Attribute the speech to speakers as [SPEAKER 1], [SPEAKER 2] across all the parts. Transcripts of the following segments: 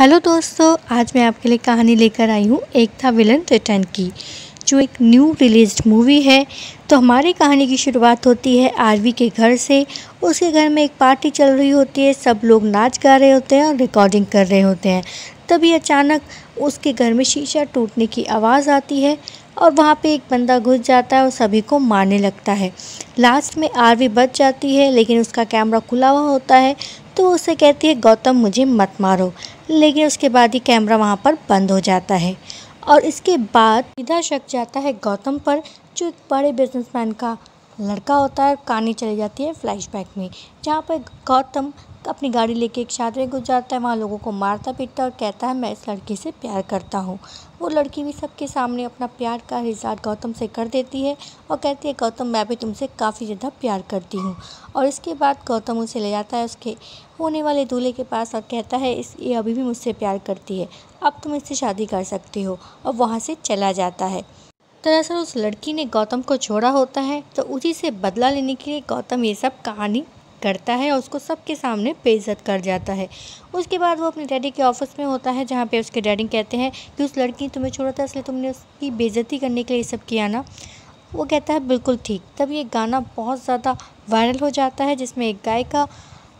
[SPEAKER 1] Hello दोस्तों, आज मैं आपके लिए कहानी लेकर आई हूँ एक था विलन रिटर्न की, जो एक न्यू रिलीज्ड मूवी है। तो हमारी कहानी की शुरुआत होती है आरवी के घर से। उसके घर में एक पार्टी चल रही होती है, सब लोग नाच गा रहे होते हैं और रिकॉर्डिंग कर रहे होते हैं। तभी अचानक उसके घर में शीशा टूटने की आवाज़ आती है और वहाँ पे एक बंदा घुस जाता है और सभी को मारने लगता है। लास्ट में आरवी बच जाती है, लेकिन उसका कैमरा खुला हुआ होता है, तो वो उससे कहती है गौतम मुझे मत मारो। लेकिन उसके बाद ही कैमरा वहाँ पर बंद हो जाता है और इसके बाद सीधा शक जाता है गौतम पर, जो एक बड़े बिजनेसमैन का लड़का होता है। कहानी चली जाती है फ्लैशबैक में, जहाँ पर गौतम अपनी गाड़ी लेके एक शादी में घुस जाता है। वहाँ लोगों को मारता पीटता और कहता है मैं इस लड़की से प्यार करता हूँ। वो लड़की भी सबके सामने अपना प्यार का इज़हार गौतम से कर देती है और कहती है गौतम मैं भी तुमसे काफ़ी ज़्यादा प्यार करती हूँ। और इसके बाद गौतम उसे ले जाता है उसके होने वाले दूल्हे के पास और कहता है ये अभी भी मुझसे प्यार करती है, अब तुम इससे शादी कर सकती हो। और वहाँ से चला जाता है। दरअसल उस लड़की ने गौतम को छोड़ा होता है, तो उसी से बदला लेने के लिए गौतम ये सब कहानी करता है और उसको सबके सामने बेइज्जत कर जाता है। उसके बाद वो अपने डैडी के ऑफिस में होता है, जहाँ पे उसके डैडी कहते हैं कि उस लड़की ने तुम्हें छोड़ा था, इसलिए तुमने उसकी बेइज्जती करने के लिए ये सब किया ना। वो कहता है बिल्कुल ठीक। तब ये गाना बहुत ज़्यादा वायरल हो जाता है, जिसमें एक गायिका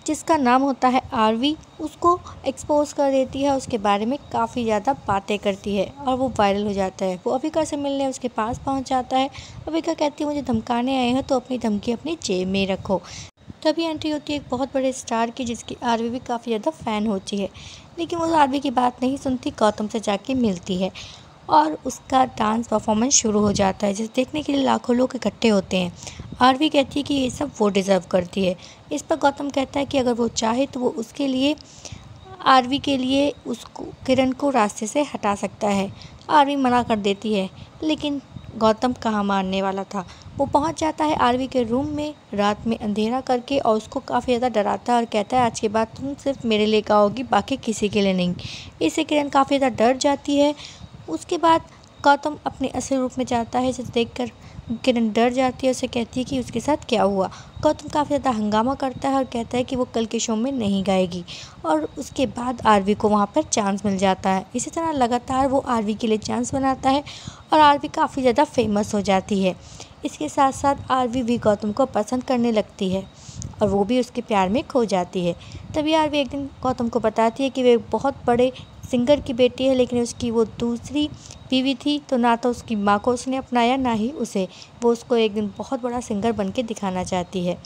[SPEAKER 1] जिसका नाम होता है आरवी उसको एक्सपोज कर देती है, उसके बारे में काफ़ी ज़्यादा बातें करती है और वो वायरल हो जाता है। वो अविका से मिलने उसके पास पहुंच जाता है। अविका कहती है मुझे धमकाने आए हैं तो अपनी धमकी अपनी जेब में रखो। तभी एंट्री होती है एक बहुत बड़े स्टार की, जिसकी आरवी भी काफ़ी ज़्यादा फ़ैन होती है। लेकिन वो आरवी की बात नहीं सुनती, गौतम से जाके मिलती है और उसका डांस परफॉर्मेंस शुरू हो जाता है, जिसे देखने के लिए लाखों लोग इकट्ठे होते हैं। आरवी कहती है कि ये सब वो डिज़र्व करती है। इस पर गौतम कहता है कि अगर वो चाहे तो वो उसके लिए आरवी के लिए उसको किरण को रास्ते से हटा सकता है। आरवी मना कर देती है, लेकिन गौतम कहाँ मानने वाला था। वो पहुंच जाता है आरवी के रूम में रात में अंधेरा करके और उसको काफ़ी ज़्यादा डराता है और कहता है आज के बाद तुम सिर्फ मेरे लिए गाओगी, बाकी किसी के लिए नहीं। इससे किरण काफ़ी ज़्यादा डर जाती है। उसके बाद गौतम अपने असली रूप में जाता है, जिसे देखकर किरण डर जाती है। उसे कहती है कि उसके साथ क्या हुआ। गौतम काफ़ी ज़्यादा हंगामा करता है और कहता है कि वो कल के शो में नहीं गाएगी। और उसके बाद आरवी को वहाँ पर चांस मिल जाता है। इसी तरह लगातार वो आरवी के लिए चांस बनाता है और आरवी काफ़ी ज़्यादा फेमस हो जाती है। इसके साथ साथ आरवी भी गौतम को पसंद करने लगती है और वो भी उसके प्यार में खो जाती है। तभी आरवी एक दिन गौतम को बताती है कि वे एक बहुत बड़े सिंगर की बेटी है, लेकिन उसकी वो दूसरी बीवी थी, तो ना तो उसकी माँ को उसने अपनाया ना ही उसे। वो उसको एक दिन बहुत बड़ा सिंगर बन के दिखाना चाहती है।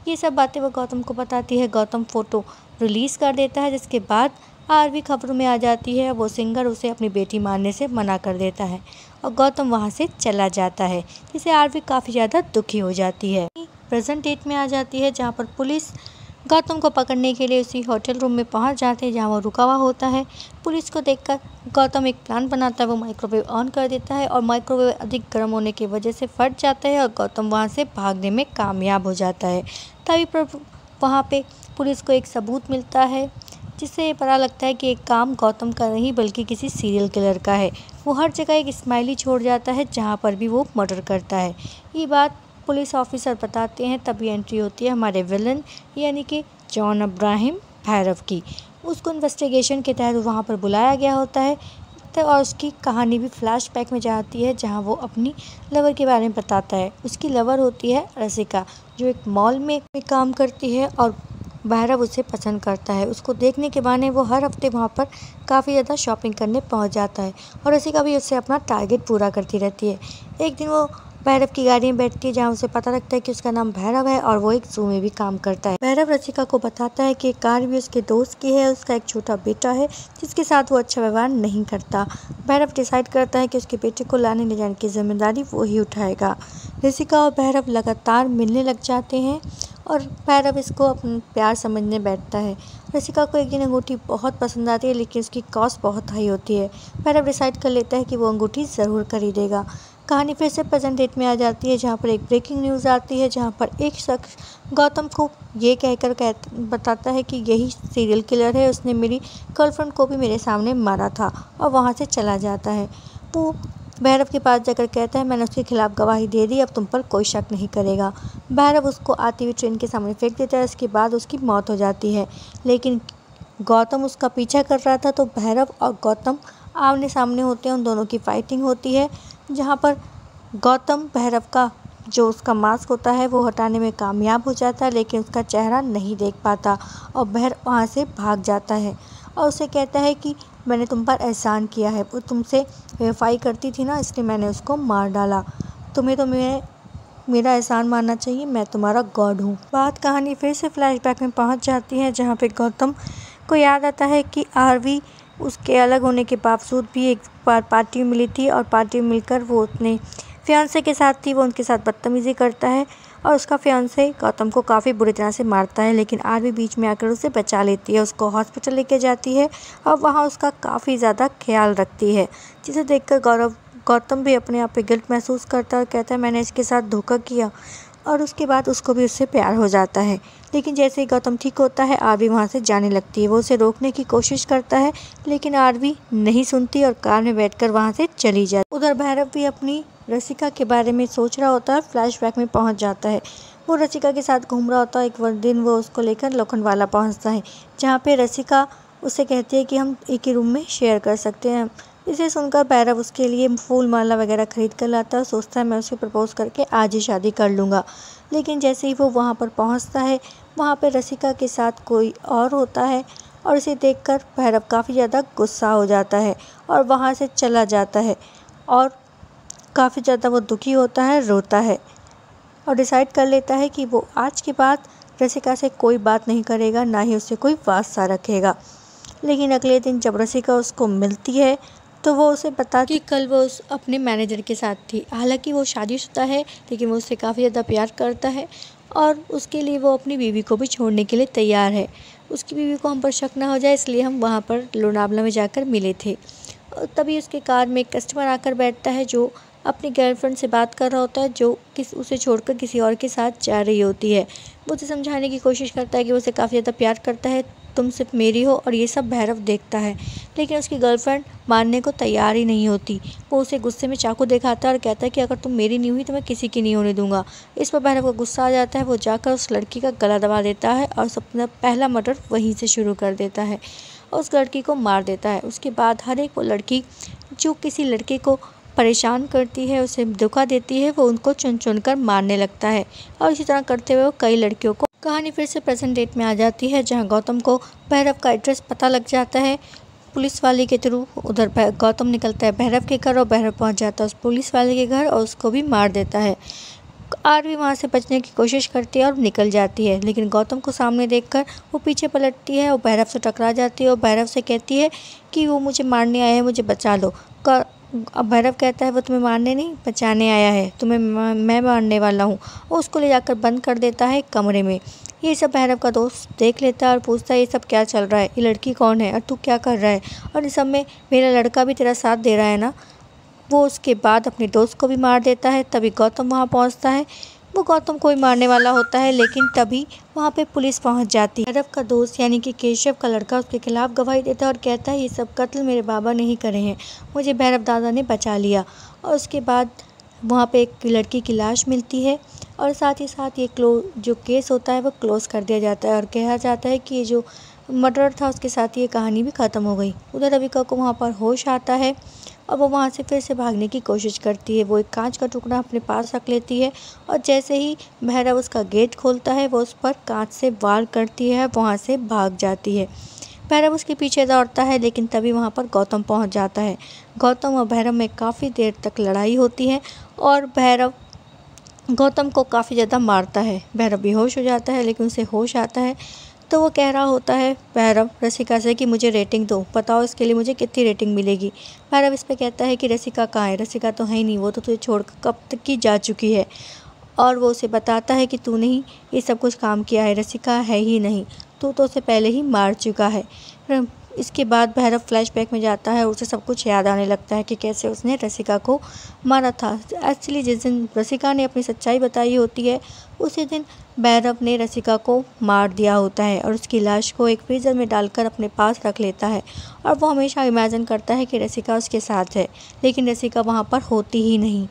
[SPEAKER 1] ये सब बातें वो गौतम को बताती है। गौतम फ़ोटो रिलीज़ कर देता है, जिसके बाद आरवी खबरों में आ जाती है। वो सिंगर उसे अपनी बेटी मानने से मना कर देता है और गौतम वहाँ से चला जाता है, जिससे आरवी काफ़ी ज़्यादा दुखी हो जाती है। प्रेजेंट डेट में आ जाती है, जहाँ पर पुलिस गौतम को पकड़ने के लिए उसी होटल रूम में पहुंच जाते हैं जहां वो रुका हुआ होता है। पुलिस को देखकर गौतम एक प्लान बनाता है। वो माइक्रोवेव ऑन कर देता है और माइक्रोवेव अधिक गर्म होने की वजह से फट जाता है और गौतम वहां से भागने में कामयाब हो जाता है। तभी पर वहां पे पुलिस को एक सबूत मिलता है, जिससे ये पता लगता है कि एक काम गौतम का नहीं बल्कि किसी सीरियल किलर का है। वो हर जगह एक स्माइली छोड़ जाता है जहाँ पर भी वो मर्डर करता है। ये बात पुलिस ऑफिसर बताते हैं। तभी एंट्री होती है हमारे विलन यानी कि जॉन अब्राहम भैरव की। उसको इन्वेस्टिगेशन के तहत वहाँ पर बुलाया गया होता है, तो और उसकी कहानी भी फ्लैशबैक में जाती है, जहाँ वो अपनी लवर के बारे में बताता है। उसकी लवर होती है रसिका, जो एक मॉल में काम करती है और भैरव उसे पसंद करता है। उसको देखने के बहाने वो हर हफ्ते वहाँ पर काफ़ी ज़्यादा शॉपिंग करने पहुँच जाता है और रसिका भी उससे अपना टारगेट पूरा करती रहती है। एक दिन वो भैरव की गाड़ी में बैठती है, जहाँ उसे पता लगता है कि उसका नाम भैरव है और वो एक जू में भी काम करता है। भैरव रसिका को बताता है कि कार भी उसके दोस्त की है, उसका एक छोटा बेटा है जिसके साथ वो अच्छा व्यवहार नहीं करता। भैरव डिसाइड करता है कि उसके बेटे को लाने ले जाने की जिम्मेदारी वो ही उठाएगा। रसिका और भैरव लगातार मिलने लग जाते हैं और भैरव इसको अपना प्यार समझने बैठता है। रसिका को एक दिन अंगूठी बहुत पसंद आती है, लेकिन उसकी कॉस्ट बहुत हाई होती है। भैरव डिसाइड कर लेता है कि वो अंगूठी ज़रूर खरीदेगा। कहानी फिर से प्रेजेंट डेट में आ जाती है, जहाँ पर एक ब्रेकिंग न्यूज़ आती है, जहाँ पर एक शख्स गौतम को ये बताता है कि यही सीरियल किलर है, उसने मेरी गर्लफ्रेंड को भी मेरे सामने मारा था, और वहाँ से चला जाता है। वो भैरव के पास जाकर कहता है मैंने उसके खिलाफ़ गवाही दे दी, अब तुम पर कोई शक नहीं करेगा। भैरव उसको आती हुई ट्रेन के सामने फेंक देता है। इसके बाद उसकी मौत हो जाती है। लेकिन गौतम उसका पीछा कर रहा था तो भैरव और गौतम आमने सामने होते हैं। उन दोनों की फाइटिंग होती है, जहाँ पर गौतम भैरव का जो उसका मास्क होता है वो हटाने में कामयाब हो जाता है, लेकिन उसका चेहरा नहीं देख पाता और भैरव वहाँ से भाग जाता है और उसे कहता है कि मैंने तुम पर एहसान किया है, वो तुमसे बेवफाई करती थी ना, इसलिए मैंने उसको मार डाला। तुम्हें तो मेरा एहसान मानना चाहिए, मैं तुम्हारा गॉड हूँ। बात कहानी फिर से फ्लैशबैक में पहुँच जाती है, जहाँ पे गौतम को याद आता है कि आरवी उसके अलग होने के बावजूद भी एक बार पार्टी में मिली थी और पार्टी में मिलकर वो अपने फियांसे के साथ थी। वो उनके साथ बदतमीज़ी करता है और उसका फियांसे गौतम को काफ़ी बुरी तरह से मारता है, लेकिन आरवी बीच में आकर उसे बचा लेती है, उसको हॉस्पिटल लेके जाती है और वहाँ उसका काफ़ी ज़्यादा ख्याल रखती है, जिसे देखकर गौतम भी अपने आप पे गिल्ट महसूस करता है और कहता है मैंने इसके साथ धोखा किया, और उसके बाद उसको भी उससे प्यार हो जाता है। लेकिन जैसे ही गौतम ठीक होता है आरवी वहाँ से जाने लगती है। वो उसे रोकने की कोशिश करता है, लेकिन आरवी नहीं सुनती और कार में बैठकर वहाँ से चली जाती। उधर भैरव भी अपनी रसिका के बारे में सोच रहा होता है, फ्लैशबैक में पहुँच जाता है। वो रसिका के साथ घूम रहा होता है। एक दिन वो उसको लेकर लोखंडवाला पहुँचता है, जहाँ पे रसिका उसे कहती है कि हम एक ही रूम में शेयर कर सकते हैं। इसे सुनकर भैरव उसके लिए फूल माला वगैरह खरीद कर लाता है, सोचता है मैं उसे प्रपोज़ करके आज ही शादी कर लूँगा। लेकिन जैसे ही वो वहाँ पर पहुँचता है, वहाँ पर रसिका के साथ कोई और होता है और इसे देखकर भैरव काफ़ी ज़्यादा गुस्सा हो जाता है और वहाँ से चला जाता है और काफ़ी ज़्यादा वो दुखी होता है, रोता है और डिसाइड कर लेता है कि वो आज के बाद रसिका से कोई बात नहीं करेगा, ना ही उससे कोई वास्ता रखेगा। लेकिन अगले दिन जब रसिका उसको मिलती है तो वो उसे बताती कि कल वो अपने मैनेजर के साथ थी। हालांकि वो शादीशुदा है, लेकिन वो उससे काफ़ी ज़्यादा प्यार करता है और उसके लिए वो अपनी बीवी को भी छोड़ने के लिए तैयार है। उसकी बीवी को हम पर शक ना हो जाए, इसलिए हम वहाँ पर लोनावला में जाकर मिले थे। तभी उसके कार में एक कस्टमर आकर बैठता है जो अपनी गर्लफ्रेंड से बात कर रहा होता है, जो उसे छोड़कर किसी और के साथ जा रही होती है। वो उसे समझाने की कोशिश करता है कि वो उसे काफ़ी ज़्यादा प्यार करता है, तुम सिर्फ मेरी हो, और ये सब भैरव देखता है। लेकिन उसकी गर्लफ्रेंड मानने को तैयार ही नहीं होती। वो उसे गुस्से में चाकू दिखाता है और कहता है कि अगर तुम मेरी नहीं हुई तो मैं किसी की नहीं होने दूंगा। इस पर भैरव को गुस्सा आ जाता है। वो जाकर उस लड़की का गला दबा देता है और अपना पहला मर्डर वहीं से शुरू कर देता है और उस लड़की को मार देता है। उसके बाद हर एक वो लड़की जो किसी लड़के को परेशान करती है, उसे धोखा देती है, वो उनको चुन चुन कर मारने लगता है और इसी तरह करते हुए वो कई लड़कियों को। कहानी फिर से प्रेजेंट डेट में आ जाती है, जहां गौतम को भैरव का एड्रेस पता लग जाता है पुलिस वाले के थ्रू। उधर गौतम निकलता है भैरव के घर और भैरव पहुंच जाता है उस पुलिस वाले के घर और उसको भी मार देता है। आरवी वहाँ से बचने की कोशिश करती है और निकल जाती है, लेकिन गौतम को सामने देखकर वो पीछे पलटती है और भैरव से टकरा जाती है और भैरव से कहती है कि वो मुझे मारने आया है, मुझे बचा लो। अब भैरव कहता है वो तुम्हें मारने नहीं बचाने आया है, तुम्हें मैं मारने वाला हूँ, और उसको ले जाकर बंद कर देता है कमरे में। ये सब भैरव का दोस्त देख लेता है और पूछता है ये सब क्या चल रहा है, ये लड़की कौन है और तू क्या कर रहा है, और इस सब में मेरा लड़का भी तेरा साथ दे रहा है ना। वो उसके बाद अपने दोस्त को भी मार देता है। तभी गौतम वहाँ पहुँचता है। वो गौतम को ही मारने वाला होता है, लेकिन तभी वहाँ पे पुलिस पहुँच जाती है। भैरव का दोस्त यानी कि केशव का लड़का उसके खिलाफ गवाही देता है और कहता है ये सब कत्ल मेरे बाबा ने ही करे हैं, मुझे भैरव दादा ने बचा लिया। और उसके बाद वहाँ पे एक लड़की की लाश मिलती है और साथ ही साथ ये जो केस होता है वो क्लोज़ कर दिया जाता है और कहा जाता है कि ये जो मर्डर था उसके साथ ये कहानी भी ख़त्म हो गई। उधर रविका को वहाँ पर होश आता है और वो वहाँ से फिर से भागने की कोशिश करती है। वो एक कांच का टुकड़ा अपने पास रख लेती है और जैसे ही भैरव उसका गेट खोलता है वो उस पर कांच से वार करती है, वहाँ से भाग जाती है। भैरव उसके पीछे दौड़ता है, लेकिन तभी वहाँ पर गौतम पहुँच जाता है। गौतम और भैरव में काफ़ी देर तक लड़ाई होती है और भैरव गौतम को काफ़ी ज़्यादा मारता है। भैरव बेहोश हो जाता है, लेकिन उसे होश आता है तो वो कह रहा होता है भैरव रसिका से कि मुझे रेटिंग दो, बताओ इसके लिए मुझे कितनी रेटिंग मिलेगी। भैरव इस पे कहता है कि रसिका कहाँ है, रसिका तो है ही नहीं, वो तो तुझे छोड़कर कब तक की जा चुकी है। और वो उसे बताता है कि तूने ही ये सब कुछ काम किया है, रसिका है ही नहीं, तू तो उसे पहले ही मार चुका है। इसके बाद भैरव फ्लैशबैक में जाता है और उसे सब कुछ याद आने लगता है कि कैसे उसने रसिका को मारा था। एक्चुअली जिस दिन रसिका ने अपनी सच्चाई बताई होती है उसी दिन भैरव ने रसिका को मार दिया होता है और उसकी लाश को एक फ्रीज़र में डालकर अपने पास रख लेता है और वो हमेशा इमेजिन करता है कि रसिका उसके साथ है, लेकिन रसिका वहाँ पर होती ही नहीं।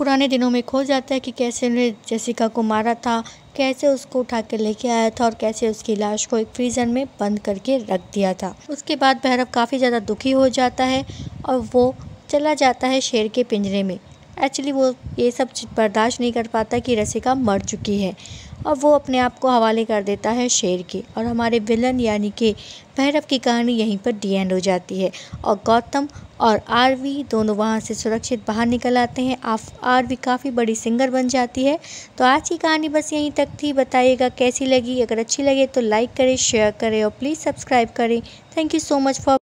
[SPEAKER 1] पुराने दिनों में खो जाता है कि कैसे उन्हें जेसिका को मारा था, कैसे उसको उठा के लेके आया था और कैसे उसकी लाश को एक फ्रीज़र में बंद करके रख दिया था। उसके बाद भैरव काफ़ी ज़्यादा दुखी हो जाता है और वो चला जाता है शेर के पिंजरे में। एक्चुअली वो ये सब बर्दाश्त नहीं कर पाता कि रसिका मर चुकी है और वो अपने आप को हवाले कर देता है शेर के। और हमारे विलन यानी कि भैरव की कहानी यहीं पर दी एंड हो जाती है और गौतम और आरवी दोनों वहाँ से सुरक्षित बाहर निकल आते हैं। आरवी काफ़ी बड़ी सिंगर बन जाती है। तो आज की कहानी बस यहीं तक थी। बताइएगा कैसी लगी। अगर अच्छी लगे तो लाइक करें, शेयर करें और प्लीज़ सब्सक्राइब करें। Thank you so much for